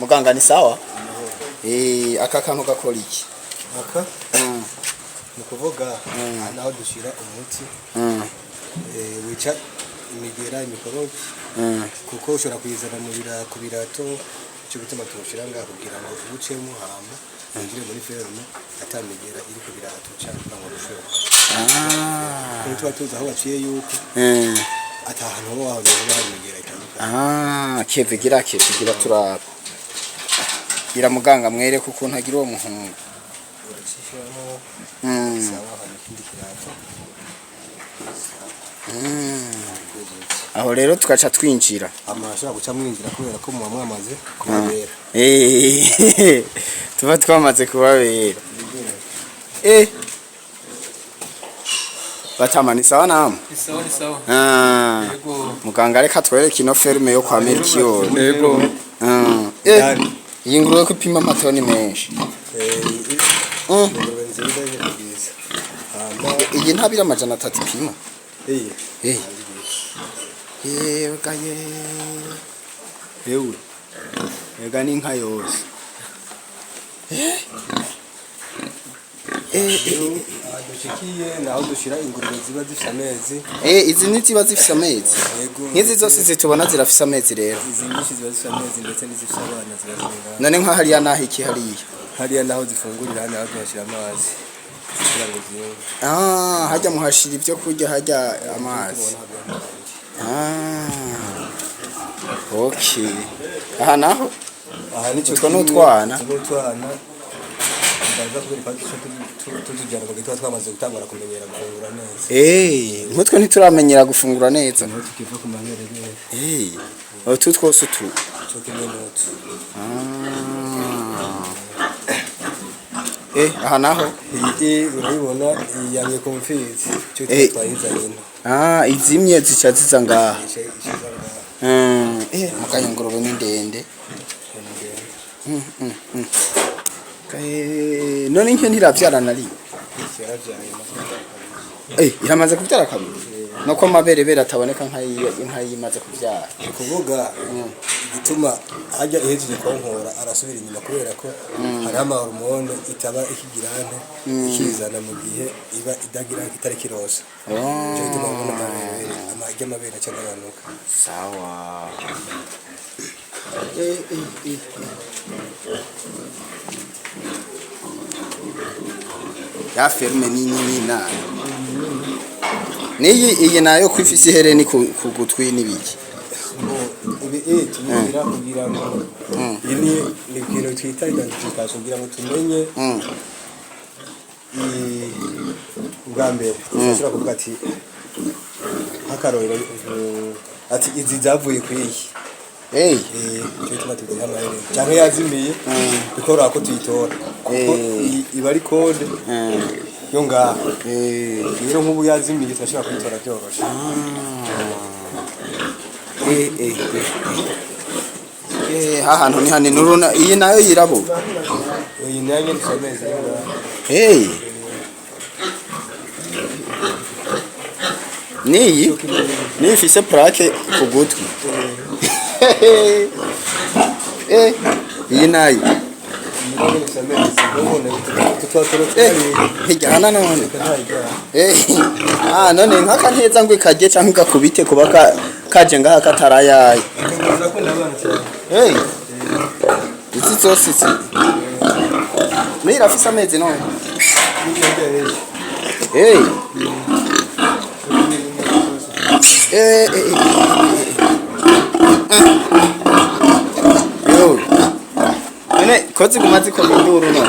Muganga ni sawa? Aka kantu gakora iki? Aka? Ni kuvuga naho dushira umuti. Wica imigera imikorobi. Kuko ushobora kuyizana ku birato cyo gutuma tushira ngaho kugira ngo ubucemo hama ngire muri ferme atamigera iri ku birato cyangwa ngo rushobora. Kuko tuza aho baciye yuko atahantu ho waho imigera itandukanye. Kevigira turaba. Ira muganga mwereke ukuntu agira uwo muhungu. Aho rero tugaca twinjira. Amashaka guca mwinjira kubera ko muba mwamaze kubabera. Tuba twamaze kubabera. Batamani sawa namwe? Sawa. Muganga reka twereke ino ferme yo kwa Melchior. Yego. Iyi ngurube ko ipima amatoni menshi. Iyi ntabira amajana 3 ipima. Gaye. Ega ni nka yose. Dushikiye naho dushira ingurube ziba zifite amezi. Izi ni ziba zifite amezi. Nkizi zose zitubona zirafite amezi rero. Izi nyinshi ziba zifite amezi ndetse n'izifite abana ziba zingana. None nka hariya naho iki hariya. Hariya naho zifungurira hano aho dushira amazi. Hajya muhashira ibyo kurya hajya amazi. Okay. Aha naho? Aha ni cyo n'utwana. Ndaza kubera tujyana ngo gitwa twamaze gutangura kumenyera gufungura neza. Nkutwe ntituramenyera gufungura neza. Tukiva ku mabere. Utu twose utu. Cyo kimenyetso. Aha naho? Iyi urabibona yanye confuse. Cyo twayizanye. Izimye zica ziza ngaha. Mukanya ngurube ni ndende. None nke ntiravyara nari. Iramaze kuvyara kabiri. Noko maberebere ataboneka nka yimaze kuvyara. Kuvuga gituma ajya ihejeje konkora arasubira inyuma kubera ko hari amahormone itaba ikigirane ikizana mu gihe iba idagira kitari kirosa. Cyo gituma ubona amajya amabere cyagabanuka. Sawa. Ya ferme nini na. Iyi nayo kwifisi hereni ku gutwi nibiki. Ibi tumira kugira ngo ini ni kintu twita identification kugira ngo tumenye Wambere ushobora kuvuga ati hakarorero ati izi zavuye kwiyi cyo tumatugura amarere cyangwa yazimiye bikora ko tuyitora kuko iba ari code yo ngaha rero nk'ubu yazimiye twashaka kuyitora byoroshe hahantu ni hanini uruna iyi nayo yirabura. Iyi nayo ni someze. Niyi ifise plaque ku gutwi. Iyi nayo hijyana none. None nkaka nteza ngo ikaje cyangwa gakubite kuba kaje ngaha katarayaye. Izi zose izi nirafise amezi none. Kozi kumazi ko binduru no.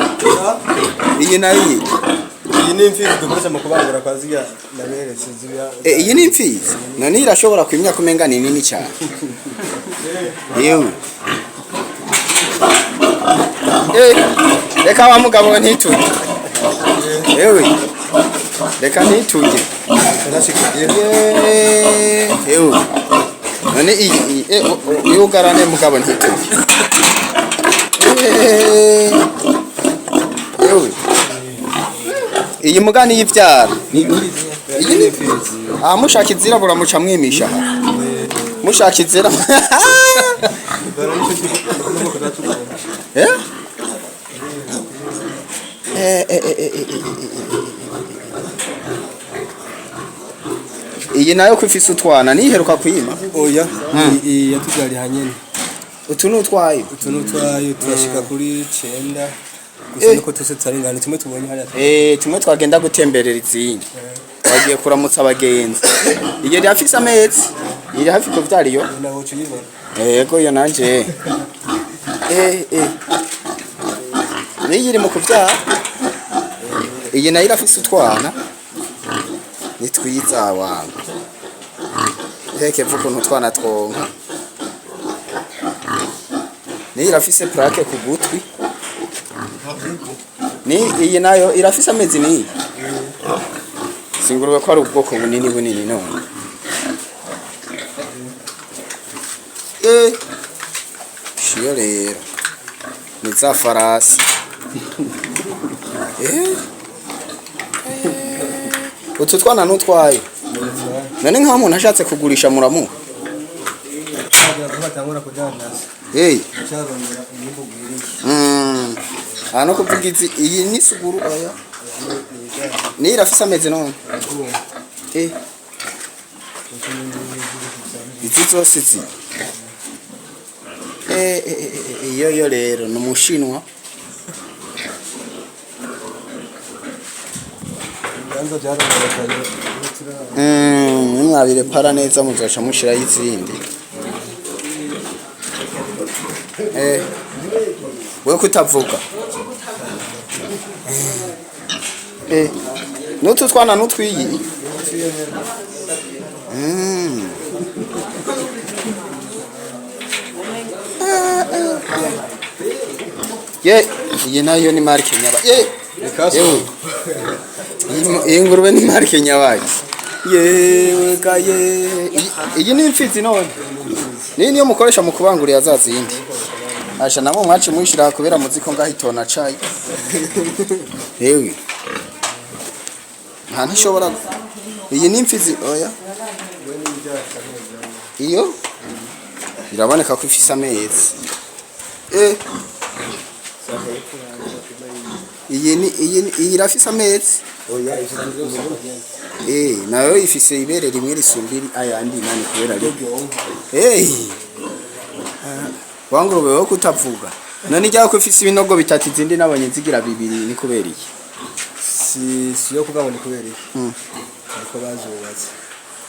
Iyi nayo iyi ni imfizi dukoresha mu kubangura kwa ziya naberetse ziya. Iyi ni imfizi. None irashobora kwimya kumenga ni nini cyane. Reka wa mugabo ntituje. Reka ntituje. None iyi ugarane mugabo ntituje. Iyi mugani y'ivyara. Iyi ni mushaka izirabura muca mwimisha aha. Mushaka izira. iyi nayo kwifise utwana niheruka kuyima oya yatubyari hanyene utu n'utwayo turashika kuri 9 gusa nuko tuse tsaringana tumwe tubonye hariya tumwe twagenda gutemberera izindi bagiye kuramutsa abagenzi iyo yafise amezi iri hafi kuvyariyo naho cyibona yego yo nanje niyiri mu kuvyara iyi nayo irafise utwana nitwiza wangu reke vuko ntutwana twonka niyo irafise plaque ku gutwi ni iyi nayo irafise amezi ni singurube ko ari ubwoko bunini none shiyo rero ni za farasi utu twana n'utwaye none nk'aho umuntu ashatse kugurisha muramu no kuvuga iyi ni suguru oya ni irafise amezi none izi zose zi iyo rero ni umushinwa mwabire para neza muzoca mushiraho izindi wewe kutavuga n'utu twana n'utwiyi iyi nayo ni marike nyaba iyi ngurube ni marike nyabaye yewe gaye iyi ni imfizi none niyo mukoresha mu kubangurira za zindi asha namwe mwaci mwishira kubera muziko ngahitona cayi yewe nta ntishobora iyi ni imfizi oya iyo iraboneka ko ifise amezi iyi irafise amezi oya nayo ifise ibere rimwe risumbiri ayandi nani kubera ryo wangurube wo kutavuga none ijya ko ifise ibinogo bitatu izindi nabonye zigira bibiri ni kubera iki si yo kuvuga ngo ni kubera iki ariko bazubatse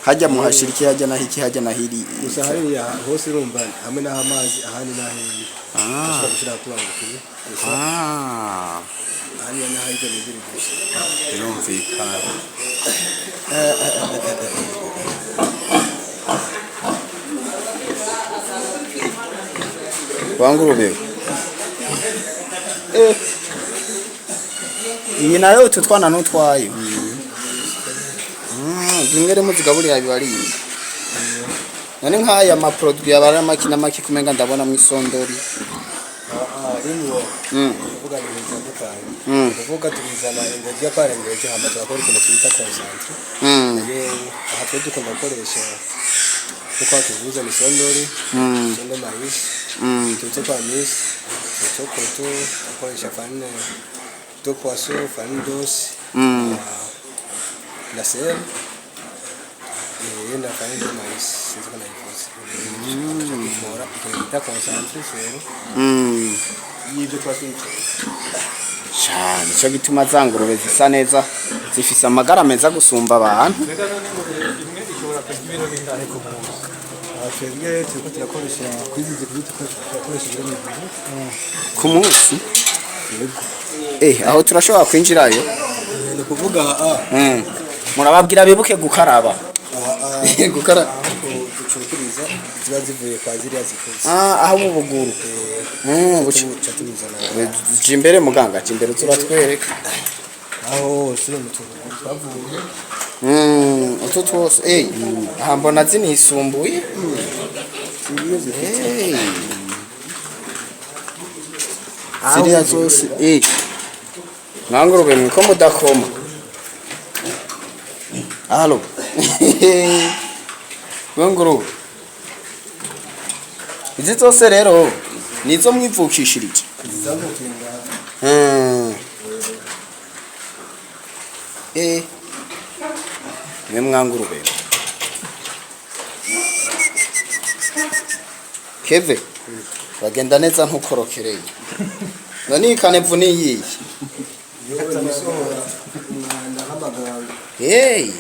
hajya muhashiriki hajya nahiki hajya nahiri gusa hariya hose urumva hamwe n'aho amazi ahandi n'ahandi ashobora gushyira twandikire hariya n'aho ibyo bibiri gusa birumvikana wangurube iyi nayo utu twana n'utwayo zimwe muzigaburira bibariye none nk'aya maproduit yabara makina make kumenga ndabona mu isondori kuvuga ni bitandukanye kuvuga tubizana ingozi y'akarengeje hamaze gukora ikintu cyita concentre aha twe dukunda gukoresha kuko tuvuza ni sondori sondo mais tuto kwa mis tuto koto akoresha farine to poisson farine d'os la sel na farine de mais sinzi kana ifuza mora ikita concentre sero yibyo twashinze cyane cyo gituma zangurube zisa neza zifise amagara meza gusumba abantu twebwe turiko turakoresha kwizize kuri tukoresha ku munsi aho turashobora kwinjirayo ni kuvuga murababwira bibuke gukaraba gukaraba ducukuriza ziba zivuye kwa ziriya zikuze aho mu buguru jimbere muganga jimbere turatwereka aho sire mutuntu twavuye utu twose aha mbona zinisumbuye ziriya zose mwangurube mwiko mudakoma halo mwangurube izi zose rero nizo mwivukishirije zizamukinga mwe mwangurube Keve bagenda neza nk'ukorokereye nani kanevu niyiye hey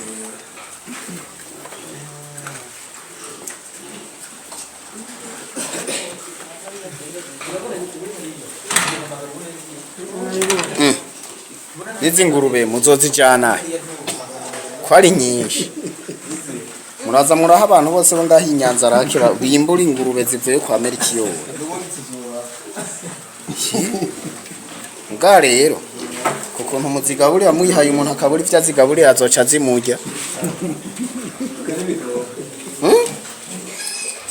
Nizi ngurube muzozijana ko ari nyinshi muraza muraha abantu bose bo ngahi Nyanza-Lac bimbura ingurube zivuye kwa Melchior nga rero kuko ntumuzigaburira muyihaye umuntu akabura ivya zigaburira azoca zimurya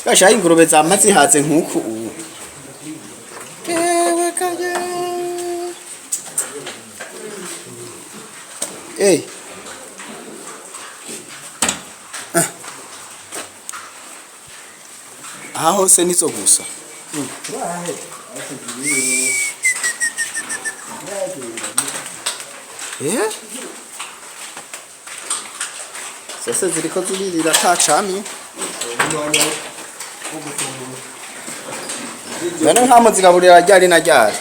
Gashaye ingurube zamazi haze nkuku ubu ewe kaje Hey. Aha hose nizo gusa. Sasa ziriko zirira tacamye. Bana nkamo zigaburira ryari na ryari.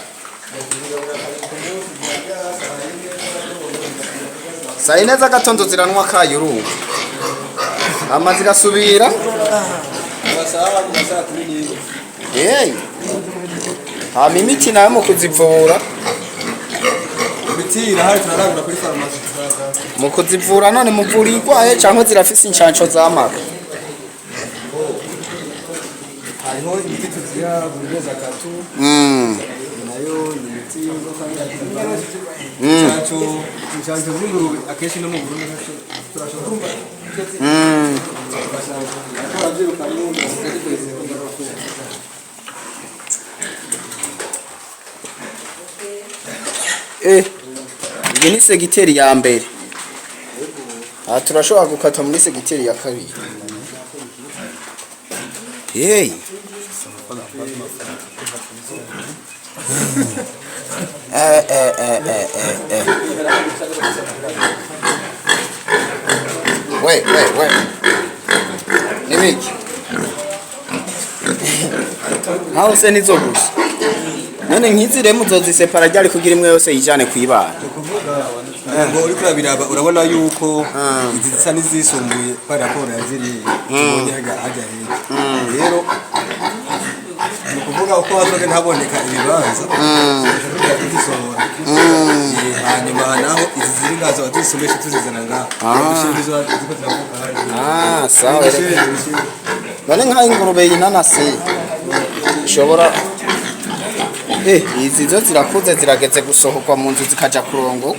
Sai neza gatondo ziranwa kayuru. Amazi gasubira. Hey. Hama imiti nayo mu kuzivura. Imiti irahari turarangura kuri farumasi. Mu kuzivura none muvura igwaye canke zirafise inshanco z'amaka. Hariho imiti tuziha buri mezi atatu. Nayo ni imiti yo kwanga. Inshanco z'ingurube akenshi no mu Burundi turashobora. Iyi ni segiteri ya mbere. Aha turashobora gukata muri segiteri ya kabiri. Hey. Wait. Nibiki. How se nizo gusa. None nkizire muzozisepara ryari kugira imwe yose yijane kwibana. Ngo uri kurabiraba urabona yuko izi zisa n'izisumbuye kwa raporo yaziri tubonye hajya rero nukuvuga uko hazoge ntaboneka ibibanza tugisohora hanyuma naho izi ziri ngazo adusomeshe tuzizana ngaho sawa none nkaho ingurube y'inanasi ishobora izi zo zirakuze zirageze gusohokwa mu nzu zikaja kurongo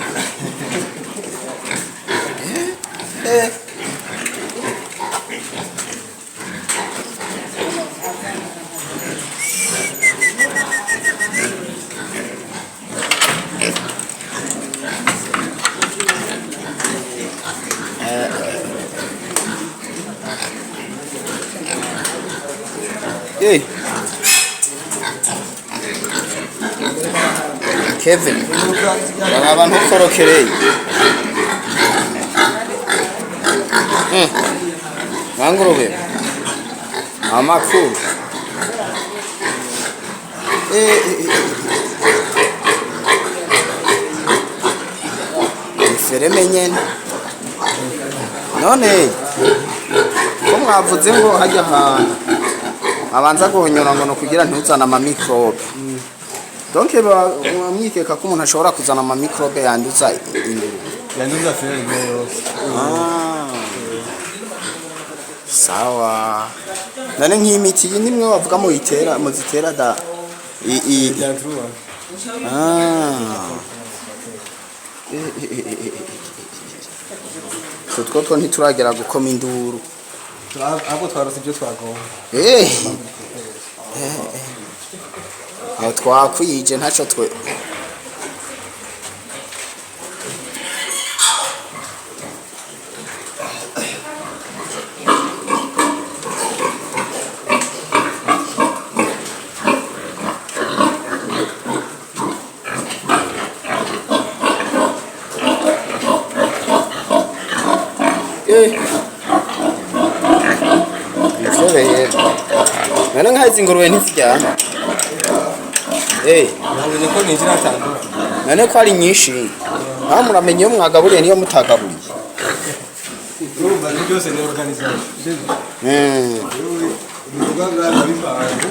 Kevin, abantu ukorokereye. Ngurube. Amakuru. Fereme nyene. None. Ko mwavuze ngo hajya ahantu. Abanza guhonyora ngo no kugira ntuzana ama microbe. Donc mwamwikeka ko umuntu ashobora kuzana ama microbe yanduza ingurube. Yanduza fereme yose. Sawa. Nane nk'imiti nimwe wavuga mu itera muzitera da Tutwo ntituragera gukoma induru. Abo twarose ibyo twagomba. Aho twakwije ntaco twe. Nshobeye. None nkazi ingurube ntizijyana. nabonye ko ninjira atandura None ko ari nyinshi. Muramenye iyo mwagaburiye niyo mutagaburiye. urumva byose ni organisation ibikorwa birabipanze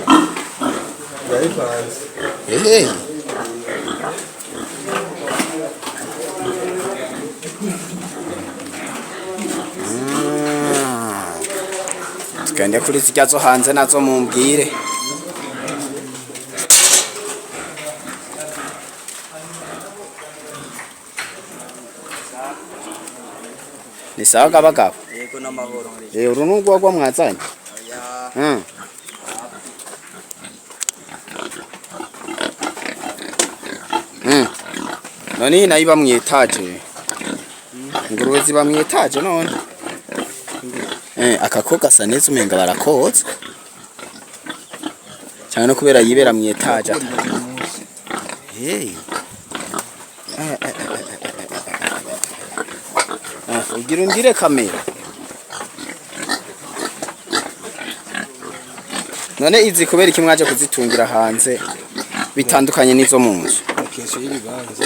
Tugende kuri zijya zo hanze nazo mumbwire. Ni sawa gabagabo. Yego n'amahoro. Uru nugwa mwazanye. None nayiba mwetaje. Ingurube ziba mwetaje none. Akako gasa neza umenga barakoza. Cyane no kubera yibera mwetaje. Ugira undire kamera. None izi kubera iki mwaje kuzitungira hanze bitandukanye n'izo mu nzu. kesho y'ibibanza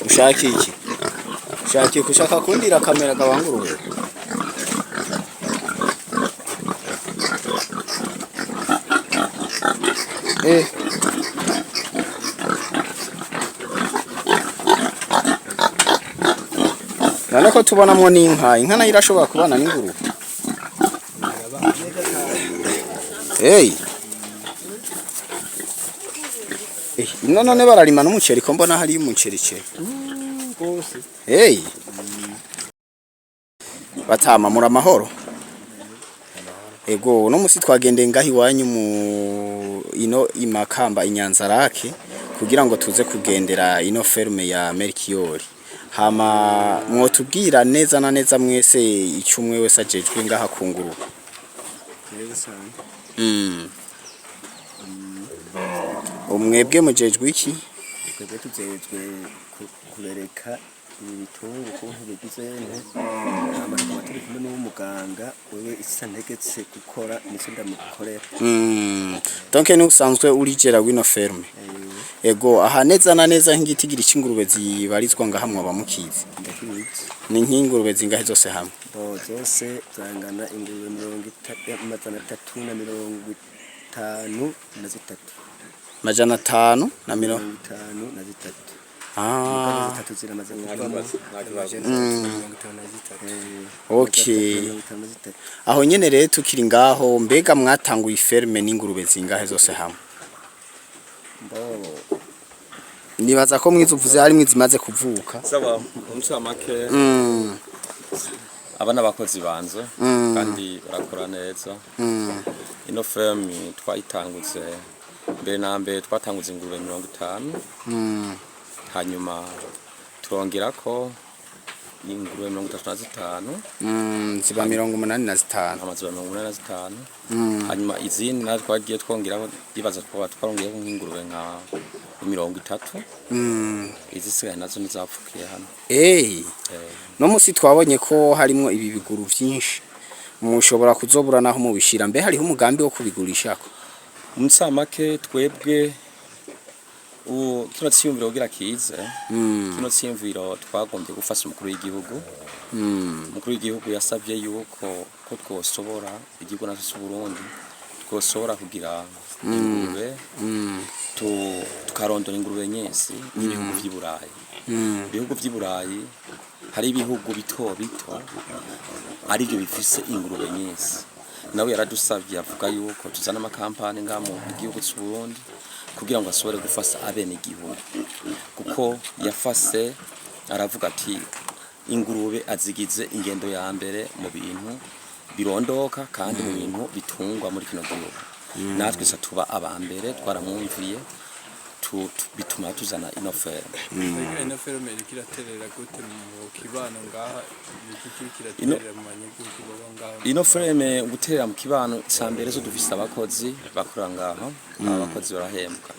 ushaka iki? Ushaka kundira kamera gabangurube. None ko tubonamwo n'inka, inka nayo irashobora kubana n'ingurube. None bararima n'umuceri ko mbona hari umuceri cye. Batama muri amahoro. Ego no musi twagendeye ngahi wanyu mu ino I Makamba Nyanza-Lac kugira ngo tuze kugendera ino ferme ya Melchior. Hama mwotubwira neza na neza mwese icumwe wese ajejwe ngaha kunguru. Umwebwe mujejwe iki? Twebwe tujejwe kubereka ibitungu kuntu bigize amashamba turi kumwe n'umuganga wewe isantegetse gukora nico ndamukorera. Donc ni usanzwe urijera wino ferme. Ego aha neza na neza nk'igitigira cy'ingurube zibarizwa ngaha mwa bamukizi. Ni nk'ingurube zingahe zose hamwe? Zose zangana ingurube 353. Majana 5 na 53. Okay. Aho nyene rero tukiri ngaho mbega mwatanguye ferme n'ingurube zingahe zose hamwe? Nibaza ko mwizuvuze hari mwizimaze kuvuka. Saba umcamake. Abana bakozi banze kandi barakora neza. Ino ferme twayitangutse mbere na mbere twatanguze ingurube 50. Hanyuma turongera ko ingurube 35. Ziba 85. Amazu 85. Hanyuma izindi na twagiye twongeraho dibaza twarongeyeho ingurube nka 30. Izisigaye nazo nizapfukiye hano. No musi twabonye ko harimo ibi biguru byinshi. Mushobora kuzobura naho mubishira mbe hariho umugambi wo kubigurishako. Umcamake twebwe kino cyumviro gira kize kino cyumviro twagombye gufasha umukuru w'igihugu. Umukuru w'igihugu yasabye yuko ko twosobora igihugu nacu cy'u Burundi twosobora kugira ingurube tukarondora ingurube nyinshi n'ibihugu by'i Burayi. Ibihugu by'i Burayi hari ibihugu bito ari byo bifise ingurube nyinshi. Nawe yaradusabye avuga yuko tuzana amakampani ngamo igihugu cy'u Burundi kugira ngo asobore gufasha abene igihugu kuko yafase aravuga ati ingurube azigize ingendo ya mbere mu bintu birondoka kandi mu bintu bitungwa muri kino gihugu. natwe sa tuba abambere twaramwumviye bituma tuzana ino ferme ino ferme ikiraterera gute mu kibano ngaha ikiraterera mu banyagihugu baba ngaha ino ferme guterera mu kibano cyambere zo dufise abakozi bakora ngaho abakozi barahembwa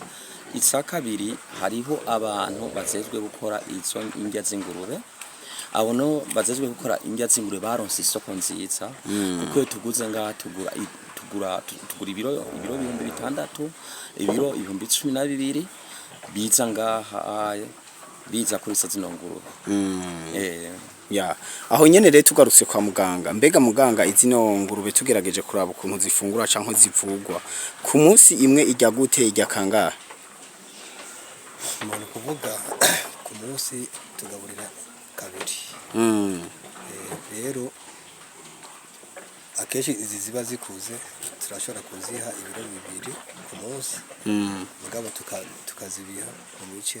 isa kabiri hariho abantu bazezwe gukora izo indya z'ingurube abo no bazezwe gukora indya z'ingurube baronse isoko nziza kuko tuguze ngaha tugura ibiro 600 ibiro 12 biza ngaha biza kuri zino ngurube ya aho nyene rero tugarutse kwa muganga mbega muganga izino ngurube tugerageje kuraba ukuntu zifungura canke zivugwa ku munsi imwe ijya gute ijya kangahe umuntu kuvuga ku munsi tugaburira kabiri rero akenshi izi ziba zikuze turashobora kuziha ibiro 2 ku munsi mugabo tukazibiha mu bice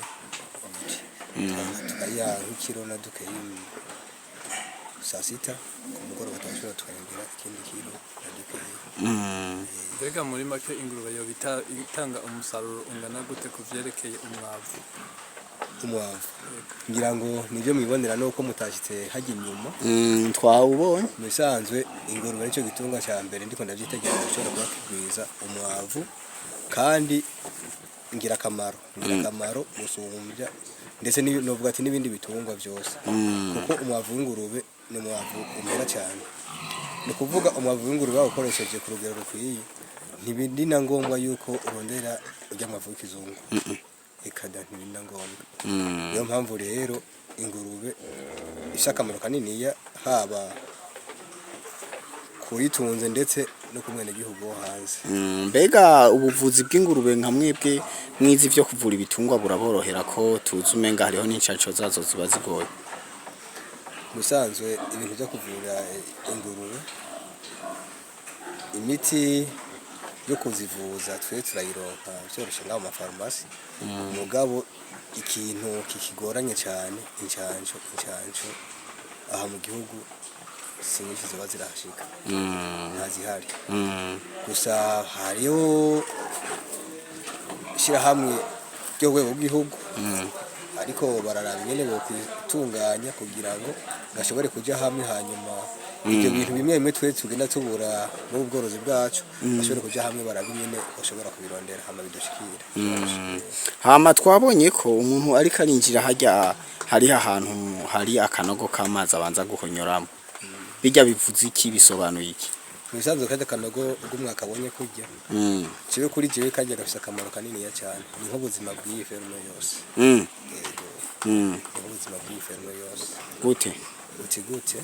tukaya nk'ikiro na dukeyi saa sita ku mugoroba turashobora tukayongera ikindi kilo na dukeyi mbega muri make ingurube yo bitanga umusaruro ungana gute kuvyerekeye umwavu ngira ngo nivyo mwibonera nuko mutashitse hajya inyuma twawubonye musanzwe ingurube nico gitunga cya mbere ndiko ndavyitegereza ushobora kuba kigwiza umwavu kandi ngira kamaro musumbya ndetse novuga ati n'ibindi bitungwa byose kuko umwavu w'ingurube ni umwavu umera cyane ni kuvuga umwavu w'ingurube wakoresheje ku rugero rukwiye ntibindi na ngombwa yuko urondera ujya mwavu w'ikizungu ikada ntibindi na ngombwa niyo mpamvu rero ingurube ifite akamaro kanini haba kuyitunze ndetse no ku mwenegihugu wo hanze mbega ubuvuzi bw'ingurube nka mwebwe mwizi vyo kuvura ibitungwa buraborohera ko tuzi umenga hariho n'incaco zazo ziba zigoye musanzwe ibintu byo kuvura ingurube imiti yo kuzivuza twe turayironka cyoroshe ngaho mu farumasi mugabo ikintu kikigoranye cyane incanco aha mu gihugu sinyinshi ziba zirashika ntazihari gusa hariho shirahamwe ryo rwego rw'igihugu ariko bararaba nyene bo kwitunganya kugira ngo gashobore kuja hamwe hanyuma ibyo bintu bimwe twe tugenda tubura mu bworozi bwacu bashobore kuja hamwe barabinyene bashobora kubirondera hama bidushikira hama twabonye ko umuntu ariko arinjira hajya hari ahantu hari akanogo k'amazi abanza guhonyoramo bijya bivuze iki bisobanuye iki bisanzwe kandi akanogo rw'umwaka abonye kujya cibe kuri jewe kajya gafise akamaro kanini cyane ni nk'ubuzima bw'iyi ferme yose ubuzima bw'iyi ferme yose gute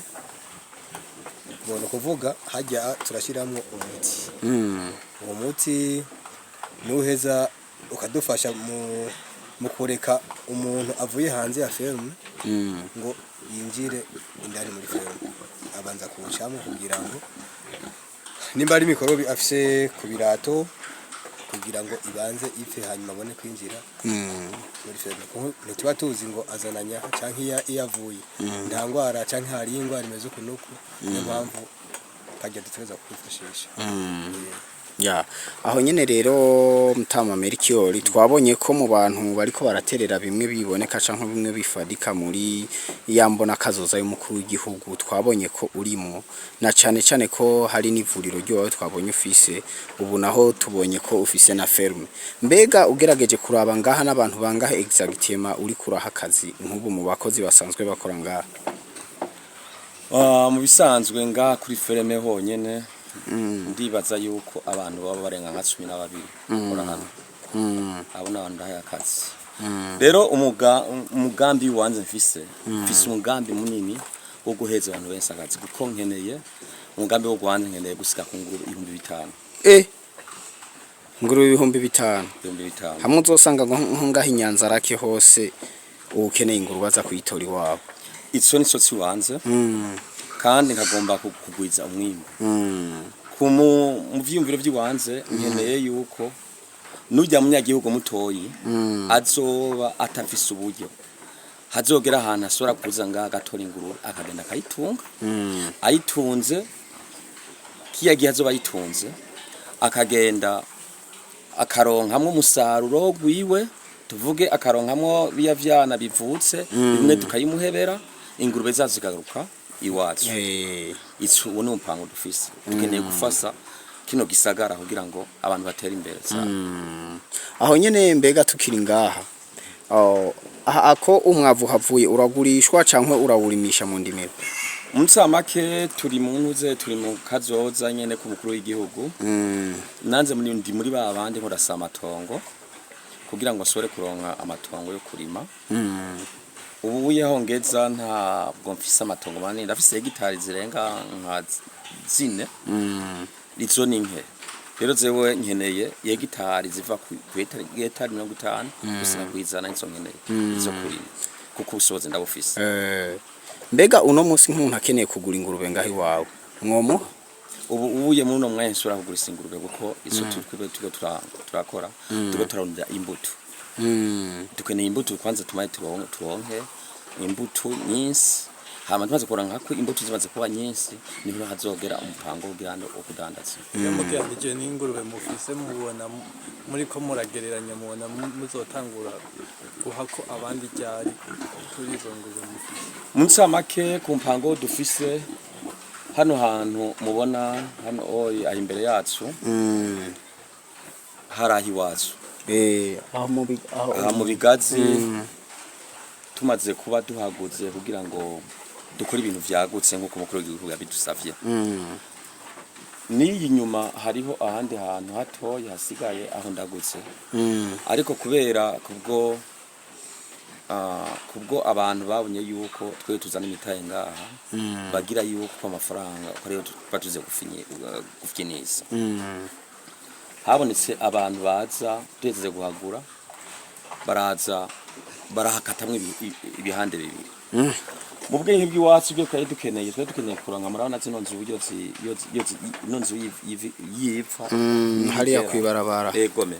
ubona kuvuga hajya turashyiramo umuti uwo muti nuheza ukadufasha mu kureka umuntu avuye hanze ya ferme ngo yinjire indani muri ferme abanza kuwucamo kugira ngo nimba ari mikorobi afise ku birato kugira ngo ibanze ife hanyuma abone kwinjira muri ferme ntituba tuzi ngo azananya canke iyavuye nta ngwara canke hari ingwara imeze ukunuku niyo mpamvu kajya dutuza kwifashisha ya aho nyene rero mutama Melchior twabonye ko mu bantu bariko baraterera bimwe biboneka canke bimwe bifadika muri yambona kazoza y'umukuru w'igihugu twabonye ko urimo na cane ko hari n'ivuriro ryo twabonye ufise ubu naho tubonye ko ufise na ferme mbega ugerageje kuraba ngaha n'abantu bangahe exactement uri kuraha akazi nk'ubu mu bakozi basanzwe bakora ngaha mu bisanzwe ngaha kuri ferme honyene ndibaza yuko abantu baba barenga nka 12 bakora hano abona abantu ndahaye akazi rero umugambi wanze mfise umugambi munini wo guheza abantu benshi akazi kuko nkeneye umugambi wo gwanze nkeneye gusika ku nguru 5,000 nguru 5,000 hamwe uzosanga ngaho Nyanza-Lac hose ukeneye inguru baza kuyitora iwabo ico nico ciwanze kandi nkagomba kugwiza umwimbo mu vyumviro by'iwanze nkeneye yuko nujya munyagihugu mutoyi azoba atafise uburyo hazogera ahantu asora kuza ngaha gatora ingurube akagenda akayitunga ayitunze kiyagiye azoba ayitunze akagenda akaronkamwo umusaruro wiwe, tuvuge akaronkamwo biya vyana bivutse bimwe tukayimuhebera, ingurube zazo zikagaruka iwacu. Ico uwo ni umupango dufise, dukeneye gufasa kino gisagara kugira ngo abantu batere imbere cyane. Aho nyene mbega tukiri ngaha, ako umwavu havuye uragurishwa canke urawurimisha mu ndimiro? Mutsamake turi mu ntuze, turi mu kazoza nyene ku mukuru w'igihugu. Nanze muri babandi nkorasa amatongo kugira ngo asore kuronka amatongo yo kurima. Ubu yahongeza ntabwo mfise amatongo manini, ndafise hegitari zirenga nka 4. Izo ni nke. Rero zewe nkeneye hegitari ziva ku hegitari 50 gusa kwizana inso nkeneye izo kurima kuko usoze ndabufise. Mbega uno munsi nk'umuntu akeneye kugura ingurube ngaho iwawe mwomo? Ubu ubuye muri no mwanya nsura kugura ingurube kuko izo tuko turakora tuko turarondera imbuto. Dukeneye imbuto kwanza tumaye turonke imbuto nyinshi, hama tumaze kuranka ko imbuto zimaze kuba nyinshi niho hazogera umupango w'ugirando okudandaza. Mugiranje n'ingurube mufise mubona muri ko muragereranya mubona muzotangura guhako abandi ryari kuri izo ngurube mufise? Mutsamake ku mpango dufise hano hantu mubona hano ari imbere yacu, harahi wacu. Aho mu bigazi tumaze kuba duhaguze kugira ngo dukora ibintu vyagutse nkuko umukuru w'igihugu yabidusavye. Niyi nyuma hariho ahandi hantu hatoya hasigaye aho ndagutse. Ariko kubera kubwo abantu babonye yuko twe tuzana imitaye ngaha, bagira yuko amafaranga uko batuze gufinyisa. Habonetse abantu baza teze guhagura, baraza barahakatamwe ibihande bibiri. Mu bwenge bw'iwacu byo twari dukeneye kuranka murabona zino nzu buryo nonzu yipfa hariya kwibarabara. Egome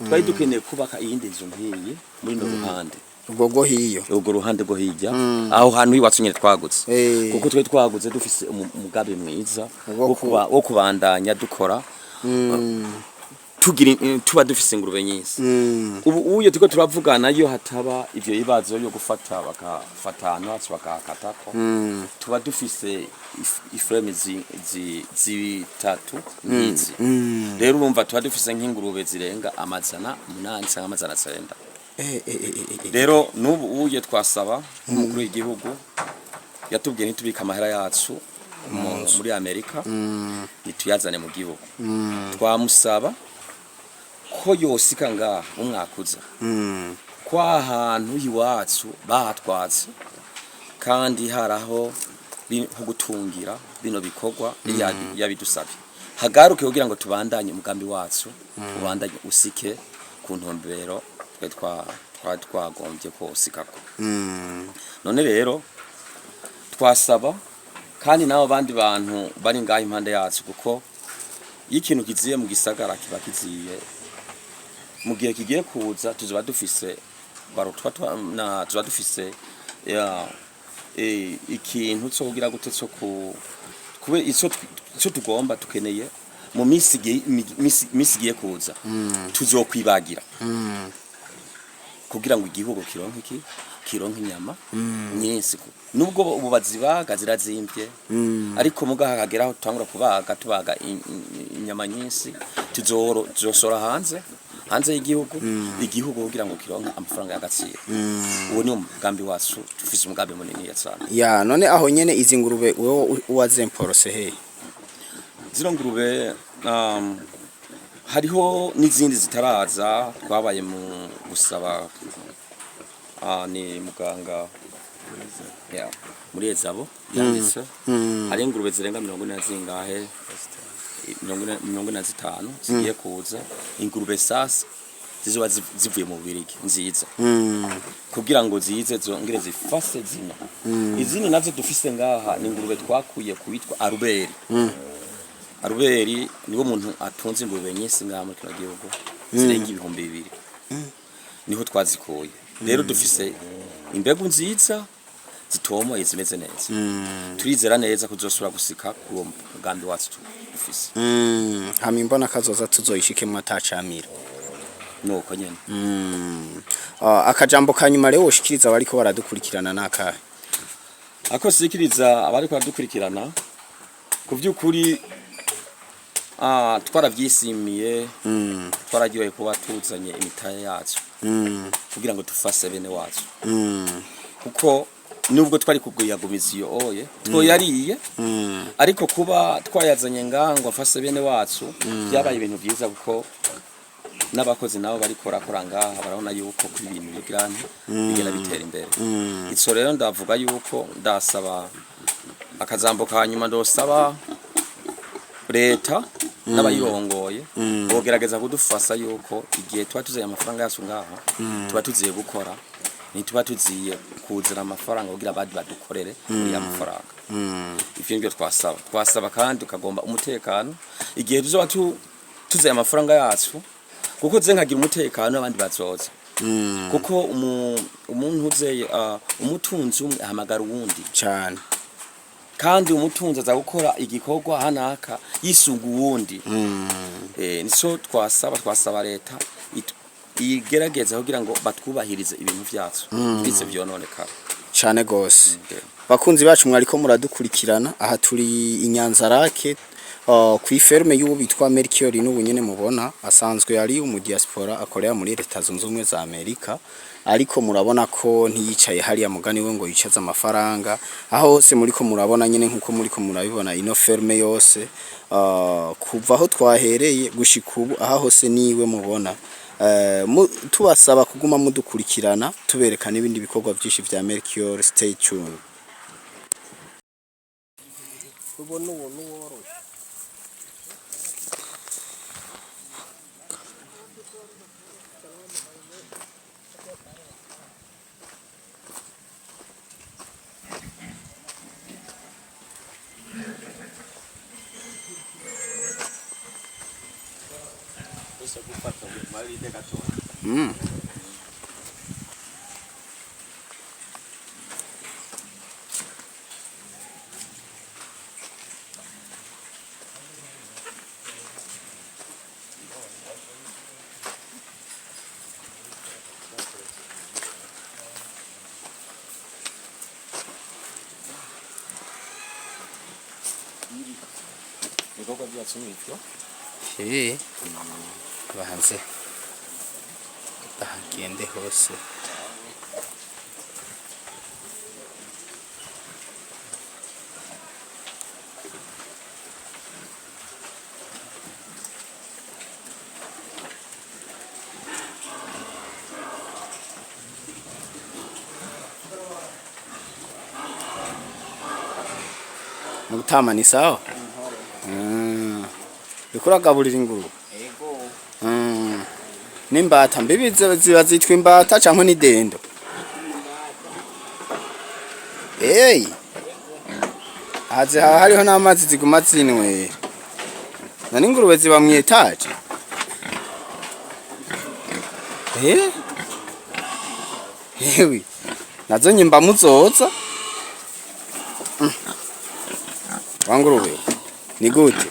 twari dukeneye kubaka iyindi nzu nkiyi muri no ruhande ubwo hiyo, ubwo ruhande go hijya aho hantu iwacu nyine twagutse, kuko twe twagutse dufise umugabe mwiza wo kubandanya dukora tuba dufise ingurube nyinshi. Ubu uyo tuko turavugana yo hataba ivyo bibazo yo gufata bakafatana wacu bakakatako, tuba dufise iframe zitatu nyizi. Rero urumva tuba dufise nk'ingurube zirenga 800 cyangwa 900. Rero nubu uye twasaba umukuru w'igihugu yatubwiye ntitubika amahera yacu muri Amerika nituyazane mu gihugu. Twamusaba ko yosika ngaha umwakuza kwa hantu iwacu bahatwatse kandi haraho ho gutungira bino bikorwa yabidusabye. Hagaruke kugira ngo tubandanye umugambi wacu ubandanye usike ku ntombero twagombye ko usikako. None rero twasaba kandi nabo bandi bantu bari ngaha impande yacu, kuko ikintu kiziye mu gisagara kiba kiziye mu gihe kigiye kuza tuzoba dufise barotwa tuzoba dufise ikintu cyo kugira gute cyo kube ico tugomba tukeneye mu misi giye kuza tuzokwibagira kugira ngo igihugu kironke inyama nyinshi. Nubwo ubu bazibaga zirazimvye, ariko mugaha kageraho tutangura tubaga inyama nyinshi tuzosora hanze y'igihugu kugira ngo kironke amafaranga y'agaciro. Uwo ni umugambi wacu, dufise umugambi munini cyane. Ya none aho nyene izi ngurube wewe uwazemporose he? Zino ngurube hariho n'izindi zitaraza twabaye mu gusaba ni muganga muri ezabo yanditse hari ingurube zirenga 40 zingahe 45 zigiye kuza. Ingurube sasa zizoba zivuye mu Bubiligi nziza kugira ngo zize zongere zifase zino. Izindi nazo dufise ngaha ni ingurube twakuye kuwitwa Aruberi. Aruberi niwo muntu atunze ingurube nyinshi ngaha muri kino gihugu zirenga 2000 niho twazikuye. Rero dufise imbegu nziza zitomoye zimeze neza turizera neza kuzosura gusika uwo mugambi wacu dufise hama imbona kazoza tuzoyishikemwe atacamira nuko nyene akajambo kanyuma rero woshikiriza bariko baradukurikirana nakahe ako sikiriza abari baradukurikirana ku by'ukuri twaravyisimiye twaragiye kuba tuzanye imitaye yacu kugira ngo tufase bene wacu kuko nubwo twari kuguyagumiza iyo oye twoyariye ariko kuba twayazanye ngango afase bene wacu byabaye ibintu byiza kuko n'abakozi nabo bari korakora ngaha barabona yuko kuri ibintu bigirane bigera bitera imbere itso rero ndavuga yuko ndasaba akazambo kanyuma ndosaba leta n'abayirongoye bogerageza kudufasa yuko igihe tuba tuziye amafaranga yacu ngaha tuba tuziye gukora tuba tuziye kuzira amafaranga kugira abandi badukorere muri ya mafaranga ivyo nibyo twasaba kandi tukagomba umutekano igihe tuzoba tuziye amafaranga yacu kuko zenkagira umutekano abandi bazoza kuko umuntu uzeye umutunzi umwe ahamagara uwundi cyane kandi umutunzi aza gukora igikorwa hanaka yisunga uwundi niso twasaba leta igerageza kugira ngo batwubahirize ibintu byacu bitse byononekara cyane gose bakunzi bacu mwariko muradukurikirana aha turi i Nyanza-Lac ku ferme y'uwo bitwa Melchior n'ubu nyene mubona asanzwe ari Umu Diaspora akorera muri Leta Zunze Ubumwe za Amerika ariko murabona ko ntiyicaye hariya mugani we ngo yicaza amafaranga aho hose muriko murabona nyene nkuko muriko murabibona ino ferme yose kuva aho twahereye gushika ubu aha hose niwe mubona tubasaba kuguma mudukurikirana tubereka n'ibindi bikorwa byinshi vya Melchior. Stay tuned. ibikorwa byacu n'ibyo bahanze bahagende hose Mutama ni sawa? Bikora gaburira ingurube. ego Nimbata mbibi ziba zitwa imbata canke ni dendo. Haze hariho n'amazi ziguma zinwe. Na n'ingurube ziba mu etage. Yewe. Nazo nyimba muzoza. Wangurube. Ni gute?